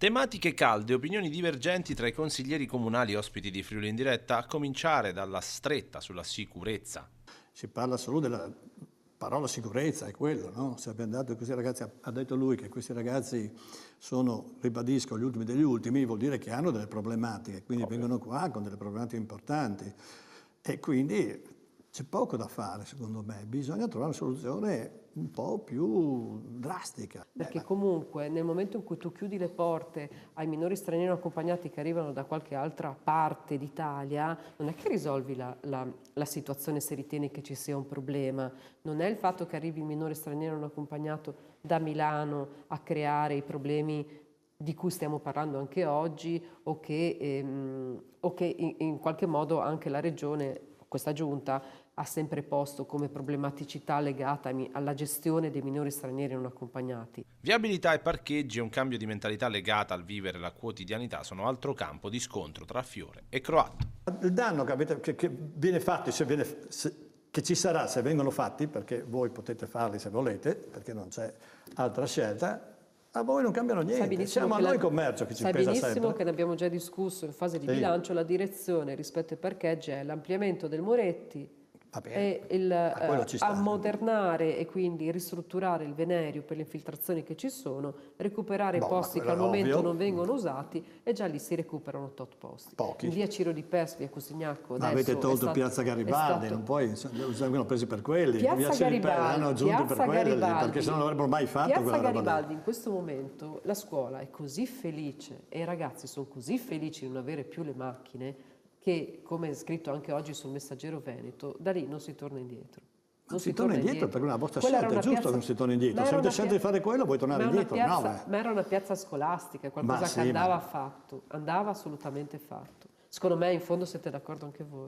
Tematiche calde, opinioni divergenti tra i consiglieri comunali ospiti di Friuli in diretta, a cominciare dalla stretta sulla sicurezza. Si parla solo della parola sicurezza, è quello, no? Se abbiamo dato questi ragazzi, ha detto lui che questi ragazzi sono, ribadisco, gli ultimi degli ultimi, vuol dire che hanno delle problematiche, quindi vengono qua con delle problematiche importanti e quindi c'è poco da fare secondo me, bisogna trovare una soluzione un po' più drastica. Perché comunque nel momento in cui tu chiudi le porte ai minori stranieri non accompagnati che arrivano da qualche altra parte d'Italia, non è che risolvi la situazione se ritieni che ci sia un problema, non è il fatto che arrivi il minore straniero non accompagnato da Milano a creare i problemi di cui stiamo parlando anche oggi o che in qualche modo anche la Regione, questa giunta, ha sempre posto come problematicità legata alla gestione dei minori stranieri non accompagnati. Viabilità e parcheggi e un cambio di mentalità legata al vivere la quotidianità sono altro campo di scontro tra Fiore e Croatto. Il danno che viene fatto, che ci sarà se vengono fatti, perché voi potete farli se volete, perché non c'è altra scelta, a voi non cambiano niente, siamo a noi commercio che ci pesa sempre. Sai benissimo che ne abbiamo già discusso in fase di bilancio, la direzione rispetto ai parcheggi è l'ampliamento del Moretti, e ammodernare e quindi ristrutturare il Venerio per le infiltrazioni che ci sono, recuperare i posti che al momento non vengono usati e già lì si recuperano tot posti. Pochi. In via Ciro di Pespi a Cossignacco Ma avete tolto Piazza Garibaldi, non puoi, vengono presi per quelli. Piazza Garibaldi, hanno aggiunti per quelli, perché se non l'avrebbero mai fatto. Piazza Garibaldi in questo momento la scuola è così felice e i ragazzi sono così felici di non avere più le macchine che, come è scritto anche oggi sul Messaggero Veneto, da lì non si torna indietro. Non si torna indietro perché è una vostra scelta, è giusto che non si torni indietro. Se avete scelto di fare quello, vuoi tornare indietro? Ma era una piazza scolastica, qualcosa che andava fatto, andava assolutamente fatto. Secondo me in fondo siete d'accordo anche voi.